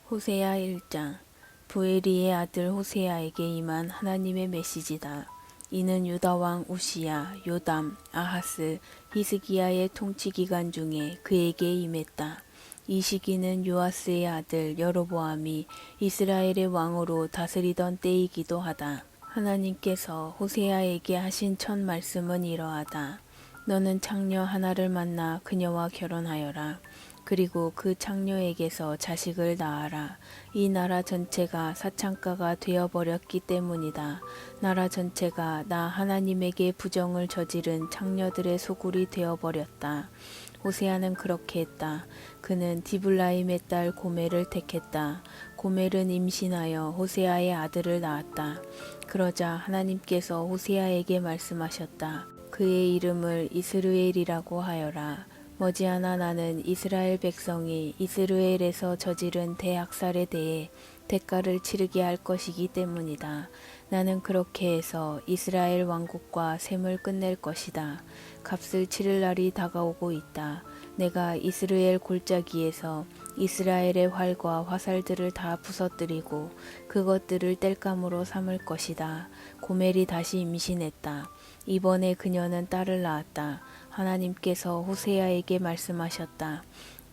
호세아 1장. 부에리의 아들 호세아에게 임한 하나님의 메시지다. 이는 유다왕 우시야, 요담, 아하스, 히스기야의 통치 기간 중에 그에게 임했다. 이 시기는 요아스의 아들 여로보암이 이스라엘의 왕으로 다스리던 때이기도 하다. 하나님께서 호세아에게 하신 첫 말씀은 이러하다. 너는 창녀 하나를 만나 그녀와 결혼하여라. 그리고 그 창녀에게서 자식을 낳아라. 이 나라 전체가 사창가가 되어버렸기 때문이다. 나라 전체가 나 하나님에게 부정을 저지른 창녀들의 소굴이 되어버렸다. 호세아는 그렇게 했다. 그는 디블라임의 딸 고멜을 택했다. 고멜은 임신하여 호세아의 아들을 낳았다. 그러자 하나님께서 호세아에게 말씀하셨다. 그의 이름을 이스르엘이라고 하여라. 머지않아 나는 이스라엘 백성이 이스라엘에서 저지른 대학살에 대해 대가를 치르게 할 것이기 때문이다. 나는 그렇게 해서 이스라엘 왕국과 셈을 끝낼 것이다. 값을 치를 날이 다가오고 있다. 내가 이스라엘 골짜기에서 이스라엘의 활과 화살들을 다 부서뜨리고 그것들을 땔감으로 삼을 것이다. 고멜이 다시 임신했다. 이번에 그녀는 딸을 낳았다. 하나님께서 호세아에게 말씀하셨다.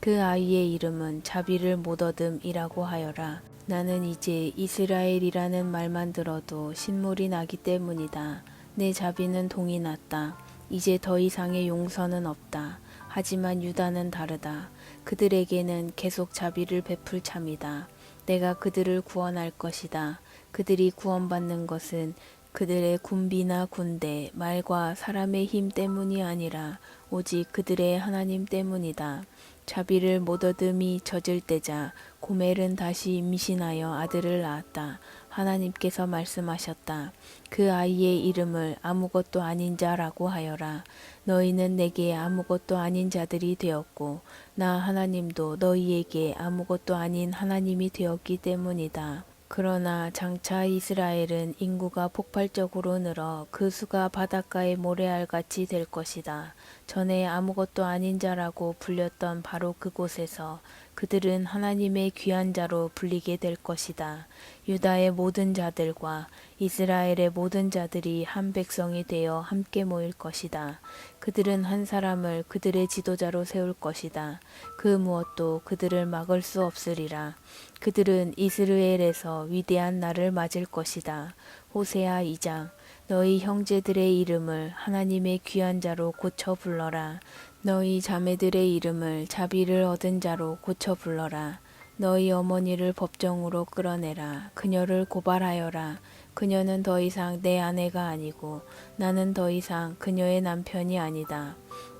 그 아이의 이름은 자비를 못 얻음이라고 하여라. 나는 이제 이스라엘이라는 말만 들어도 신물이 나기 때문이다. 내 자비는 동이 났다. 이제 더 이상의 용서는 없다. 하지만 유다는 다르다. 그들에게는 계속 자비를 베풀 참이다. 내가 그들을 구원할 것이다. 그들이 구원받는 것은 그들의 군비나 군대, 말과 사람의 힘 때문이 아니라 오직 그들의 하나님 때문이다. 자비를 못 얻음이 젖을 때자 고멜은 다시 임신하여 아들을 낳았다. 하나님께서 말씀하셨다. 그 아이의 이름을 아무것도 아닌 자라고 하여라. 너희는 내게 아무것도 아닌 자들이 되었고 나 하나님도 너희에게 아무것도 아닌 하나님이 되었기 때문이다. 그러나 장차 이스라엘은 인구가 폭발적으로 늘어 그 수가 바닷가의 모래알같이 될 것이다. 전에 아무것도 아닌 자라고 불렸던 바로 그곳에서 그들은 하나님의 귀한 자로 불리게 될 것이다. 유다의 모든 자들과 이스라엘의 모든 자들이 한 백성이 되어 함께 모일 것이다. 그들은 한 사람을 그들의 지도자로 세울 것이다. 그 무엇도 그들을 막을 수 없으리라. 그들은 이스라엘에서 위대한 날을 맞을 것이다. 호세아 2장. 너희 형제들의 이름을 하나님의 귀한 자로 고쳐 불러라. 너희 자매들의 이름을 자비를 얻은 자로 고쳐 불러라. 너희 어머니를 법정으로 끌어내라. 그녀를 고발하여라. 그녀는 더 이상 내 아내가 아니고 나는 더 이상 그녀의 남편이 아니다.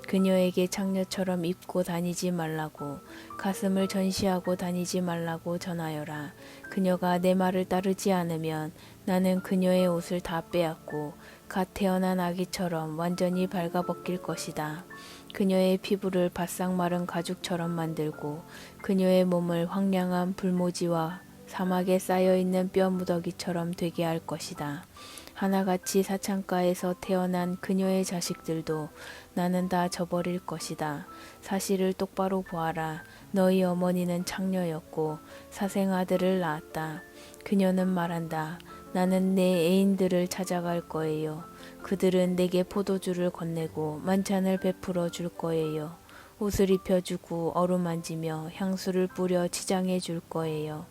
그녀에게 창녀처럼 입고 다니지 말라고, 가슴을 전시하고 다니지 말라고 전하여라. 그녀가 내 말을 따르지 않으면 나는 그녀의 옷을 다 빼앗고 갓 태어난 아기처럼 완전히 발가벗길 것이다. 그녀의 피부를 바싹 마른 가죽처럼 만들고 그녀의 몸을 황량한 불모지와 사막에 쌓여있는 뼈 무더기처럼 되게 할 것이다. 하나같이 사창가에서 태어난 그녀의 자식들도 나는 다 저버릴 것이다. 사실을 똑바로 보아라. 너희 어머니는 창녀였고 사생아들을 낳았다. 그녀는 말한다. 나는 내 애인들을 찾아갈 거예요. 그들은 내게 포도주를 건네고 만찬을 베풀어 줄 거예요. 옷을 입혀주고 어루만지며 향수를 뿌려 치장해 줄 거예요.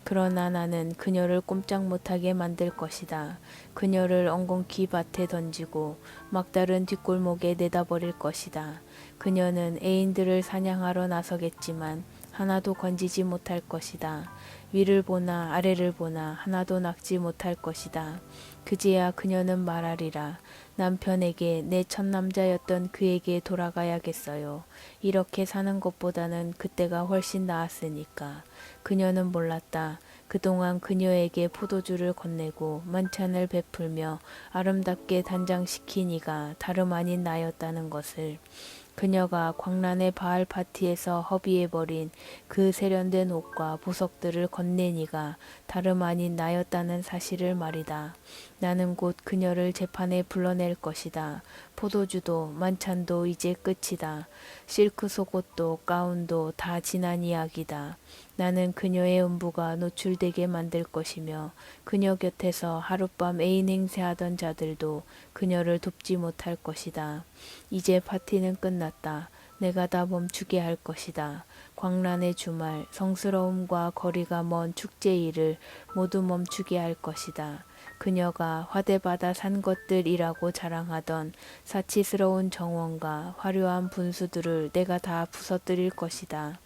그러나 나는 그녀를 꼼짝 못하게 만들 것이다. 그녀를 엉겅퀴 밭에 던지고 막다른 뒷골목에 내다버릴 것이다. 그녀는 애인들을 사냥하러 나서겠지만 하나도 건지지 못할 것이다. 위를 보나 아래를 보나 하나도 낚지 못할 것이다. 그제야 그녀는 말하리라. 남편에게 내 첫남자였던 그에게 돌아가야겠어요. 이렇게 사는 것보다는 그때가 훨씬 나았으니까. 그녀는 몰랐다. 그동안 그녀에게 포도주를 건네고 만찬을 베풀며 아름답게 단장시킨 이가 다름 아닌 나였다는 것을. 그녀가 광란의 바알 파티에서 허비해버린 그 세련된 옷과 보석들을 건넨 이가 다름 아닌 나였다는 사실을 말이다. 나는 곧 그녀를 재판에 불러낼 것이다. 포도주도 만찬도 이제 끝이다. 실크 속옷도 가운도 다 지난 이야기다. 나는 그녀의 음부가 노출되게 만들 것이며 그녀 곁에서 하룻밤 애인 행세하던 자들도 그녀를 돕지 못할 것이다. 이제 파티는 끝났다. 내가 다 멈추게 할 것이다. 광란의 주말, 성스러움과 거리가 먼 축제일을 모두 멈추게 할 것이다. 그녀가 화대받아 산 것들이라고 자랑하던 사치스러운 정원과 화려한 분수들을 내가 다 부서뜨릴 것이다.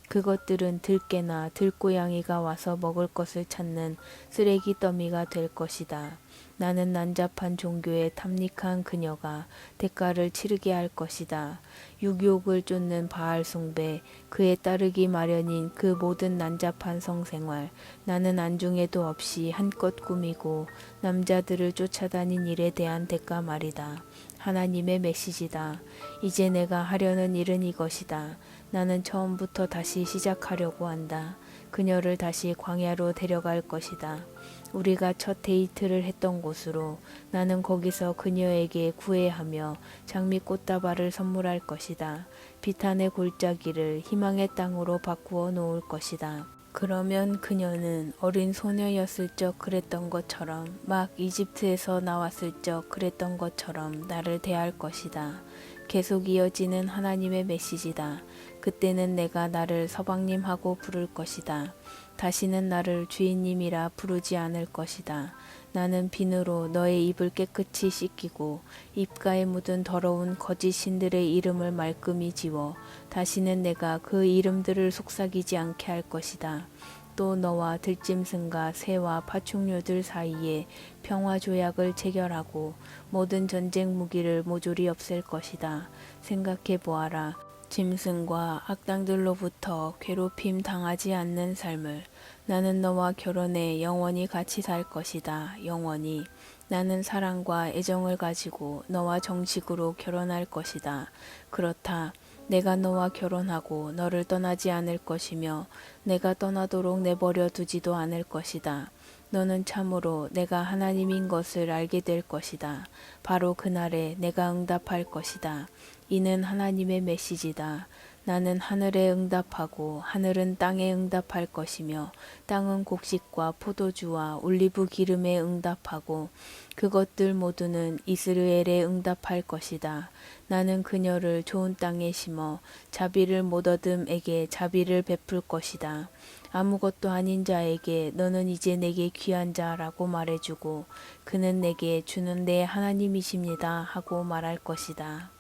그것들은 들깨나 들고양이가 와서 먹을 것을 찾는 쓰레기 더미가 될 것이다. 나는 난잡한 종교에 탐닉한 그녀가 대가를 치르게 할 것이다. 육욕을 쫓는 바알 숭배, 그에 따르기 마련인 그 모든 난잡한 성생활, 나는 안중에도 없이 한껏 꾸미고 남자들을 쫓아다닌 일에 대한 대가 말이다. 하나님의 메시지다. 이제 내가 하려는 일은 이것이다. 나는 처음부터 다시 시작하려고 한다. 그녀를 다시 광야로 데려갈 것이다. 우리가 첫 데이트를 했던 곳으로. 나는 거기서 그녀에게 구애하며 장미 꽃다발을 선물할 것이다. 비탄의 골짜기를 희망의 땅으로 바꾸어 놓을 것이다. 그러면 그녀는 어린 소녀였을 적 그랬던 것처럼, 막 이집트에서 나왔을 적 그랬던 것처럼 나를 대할 것이다. 계속 이어지는 하나님의 메시지다. 그때는 내가 나를 서방님하고 부를 것이다. 다시는 나를 주인님이라 부르지 않을 것이다. 나는 비누로 너의 입을 깨끗이 씻기고 입가에 묻은 더러운 거짓 신들의 이름을 말끔히 지워 다시는 내가 그 이름들을 속삭이지 않게 할 것이다. 또 너와 들짐승과 새와 파충류들 사이에 평화 조약을 체결하고 모든 전쟁 무기를 모조리 없앨 것이다. 생각해 보아라. 짐승과 악당들로부터 괴롭힘 당하지 않는 삶을. 나는 너와 결혼해 영원히 같이 살 것이다. 영원히. 나는 사랑과 애정을 가지고 너와 정식으로 결혼할 것이다. 그렇다. 내가 너와 결혼하고 너를 떠나지 않을 것이며 내가 떠나도록 내버려 두지도 않을 것이다. 너는 참으로 내가 하나님인 것을 알게 될 것이다. 바로 그날에 내가 응답할 것이다. 이는 하나님의 메시지다. 나는 하늘에 응답하고 하늘은 땅에 응답할 것이며 땅은 곡식과 포도주와 올리브 기름에 응답하고 그것들 모두는 이스라엘에 응답할 것이다. 나는 그녀를 좋은 땅에 심어 자비를 못 얻음에게 자비를 베풀 것이다. 아무것도 아닌 자에게 너는 이제 내게 귀한 자라고 말해주고 그는 내게 주는 내 하나님이십니다 하고 말할 것이다.